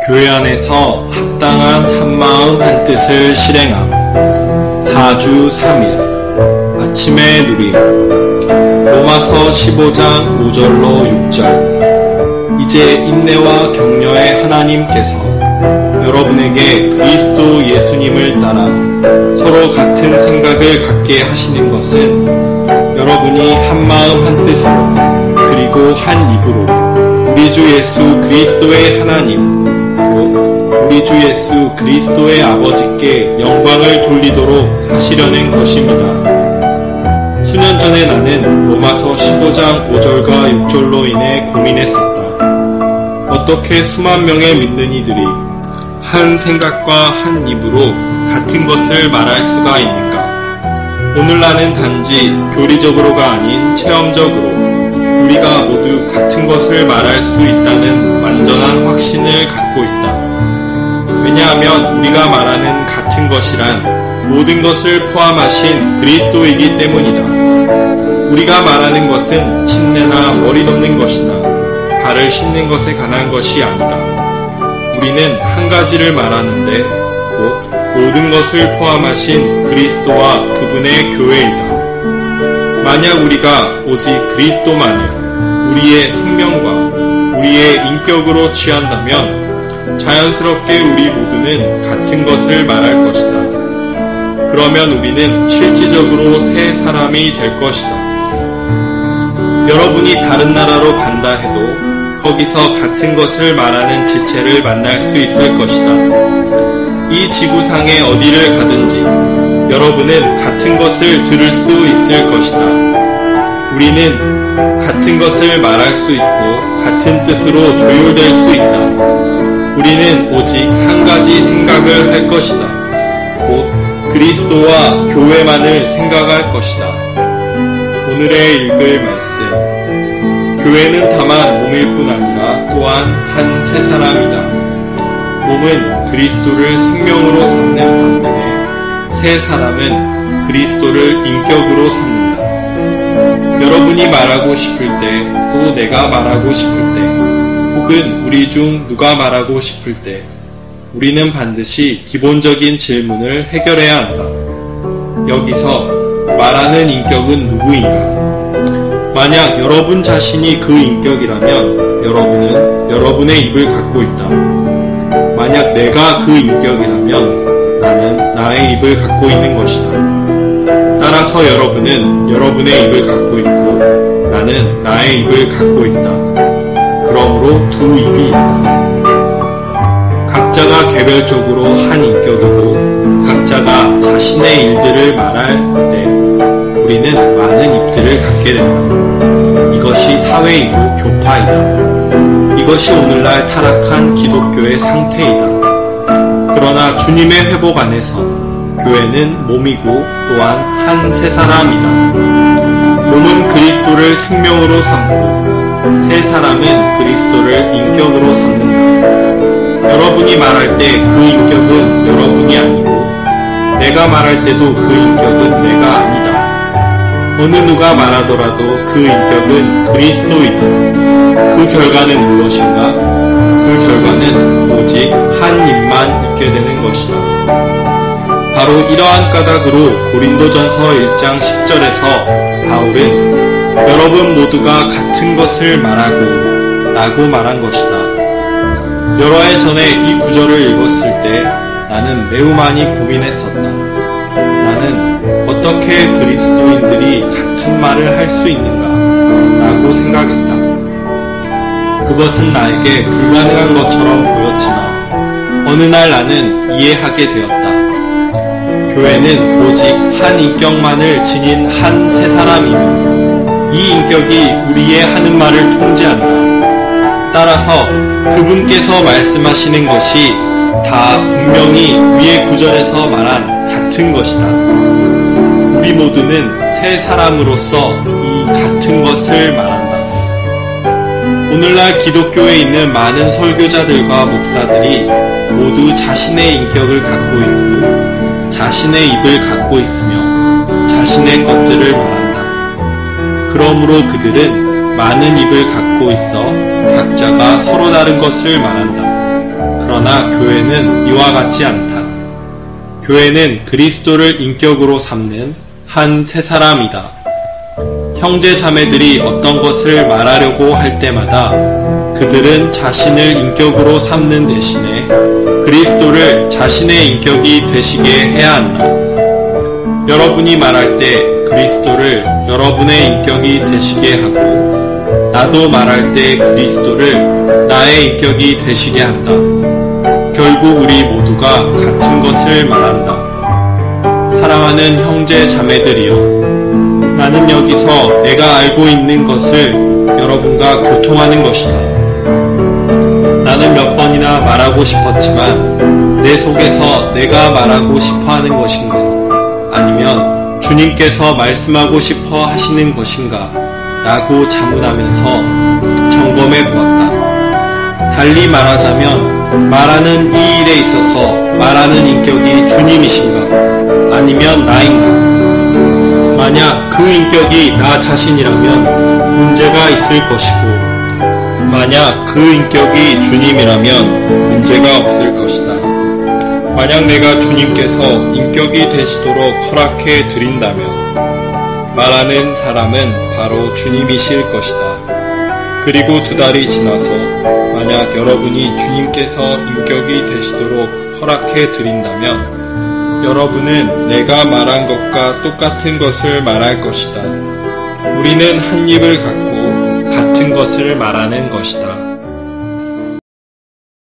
교회 안에서 합당한 한마음 한뜻을 실행함. 4주 3일 아침의 누림. 로마서 15장 5절로 6절. 이제 인내와 격려의 하나님께서 여러분에게 그리스도 예수님을 따라 서로 같은 생각을 갖게 하시는 것은 여러분이 한마음 한뜻으로 그리고 한 입으로 우리 주 예수 그리스도의 하나님 곧 우리 주 예수 그리스도의 아버지께 영광을 돌리도록 하시려는 것입니다. 수년 전에 나는 로마서 15장 5절과 6절로 인해 고민했었다. 어떻게 수만 명의 믿는 이들이 한 생각과 한 입으로 같은 것을 말할 수가 있는가? 오늘 나는 단지 교리적으로가 아닌 체험적으로 우리가 모두 같은 것을 말할 수 있다는 완전한 확신을 갖고 있다. 왜냐하면 우리가 말하는 같은 것이란 모든 것을 포함하신 그리스도이기 때문이다. 우리가 말하는 것은 침례나 머리 덮는 것이나 발을 씻는 것에 관한 것이 아니다. 우리는 한 가지를 말하는데 곧 모든 것을 포함하신 그리스도와 그분의 교회이다. 만약 우리가 오직 그리스도만을 우리의 생명과 우리의 인격으로 취한다면 자연스럽게 우리 모두는 같은 것을 말할 것이다. 그러면 우리는 실질적으로 새 사람이 될 것이다. 여러분이 다른 나라로 간다 해도 거기서 같은 것을 말하는 지체를 만날 수 있을 것이다. 이 지구상의 어디를 가든지 여러분은 같은 것을 들을 수 있을 것이다. 우리는 같은 것을 말할 수 있고 같은 뜻으로 조율될 수 있다. 우리는 오직 한 가지 생각을 할 것이다. 곧 그리스도와 교회만을 생각할 것이다. 오늘의 읽을 말씀. 교회는 다만 몸일 뿐 아니라 또한 한 새 사람이다. 몸은 그리스도를 생명으로 삼는 반면에 새 사람은 그리스도를 인격으로 삼는다. 여러분이 말하고 싶을 때, 또 내가 말하고 싶을 때, 혹은 우리 중 누가 말하고 싶을 때, 우리는 반드시 기본적인 질문을 해결해야 한다. 여기서 말하는 인격은 누구인가? 만약 여러분 자신이 그 인격이라면 여러분은 여러분의 입을 갖고 있다. 만약 내가 그 인격이라면 나는 나의 입을 갖고 있는 것이다. 따라서 여러분은 여러분의 입을 갖고 있고 나는 나의 입을 갖고 있다. 그러므로 두 입이 있다. 각자가 개별적으로 한 인격이고 각자가 자신의 일들을 말할 때 우리는 많은 입들을 갖게 된다. 이것이 사회이고 교파이다. 이것이 오늘날 타락한 기독교의 상태이다. 그러나 주님의 회복 안에서 교회는 몸이고 또한 한 새 사람이다. 몸은 그리스도를 생명으로 삼고 새 사람은 그리스도를 인격으로 삼는다. 여러분이 말할 때 그 인격은 여러분이 아니고 내가 말할 때도 그 인격은 내가 아니다. 어느 누가 말하더라도 그 인격은 그리스도이다. 그 결과는 무엇인가? 그 결과는 오직 한 입만 있게 되는 것이다. 바로 이러한 까닭으로 고린도전서 1장 10절에서 바울은 여러분 모두가 같은 것을 말하고 라고 말한 것이다. 여러 해 전에 이 구절을 읽었을 때 나는 매우 많이 고민했었다. 나는 어떻게 그리스도인들이 같은 말을 할 수 있는가 라고 생각했다. 그것은 나에게 불가능한 것처럼 보였지만 어느 날 나는 이해하게 되었다. 교회는 오직 한 인격만을 지닌 한 새 사람이며 이 인격이 우리의 하는 말을 통제한다. 따라서 그분께서 말씀하시는 것이 다 분명히 위의 구절에서 말한 같은 것이다. 우리 모두는 새 사람으로서 이 같은 것을 말한다. 오늘날 기독교에 있는 많은 설교자들과 목사들이 모두 자신의 인격을 갖고 있고 자신의 입을 갖고 있으며 자신의 것들을 말한다. 그러므로 그들은 많은 입을 갖고 있어 각자가 서로 다른 것을 말한다. 그러나 교회는 이와 같지 않다. 교회는 그리스도를 인격으로 삼는 한 세 사람이다. 형제 자매들이 어떤 것을 말하려고 할 때마다 그들은 자신을 인격으로 삼는 대신에 그리스도를 자신의 인격이 되시게 해야 한다. 여러분이 말할 때 그리스도를 여러분의 인격이 되시게 하고, 나도 말할 때 그리스도를 나의 인격이 되시게 한다. 결국 우리 모두가 같은 것을 말한다. 사랑하는 형제 자매들이여, 나는 여기서 내가 알고 있는 것을 여러분과 교통하는 것이다. 나는 몇 번이나 말하고 싶었지만 내 속에서 내가 말하고 싶어 하는 것인가, 아니면 주님께서 말씀하고 싶어 하시는 것인가 라고 자문하면서 점검해 보았다. 달리 말하자면 말하는 이 일에 있어서 말하는 인격이 주님이신가, 아니면 나인가? 만약 그 인격이 나 자신이라면 문제가 있을 것이고, 만약 그 인격이 주님이라면 문제가 없을 것이다. 만약 내가 주님께서 인격이 되시도록 허락해 드린다면 말하는 사람은 바로 주님이실 것이다. 그리고 2달이 지나서 만약 여러분이 주님께서 인격이 되시도록 허락해 드린다면 여러분은 내가 말한 것과 똑같은 것을 말할 것이다. 우리는 한 입을 갖고 같은 것을 말하는 것이다.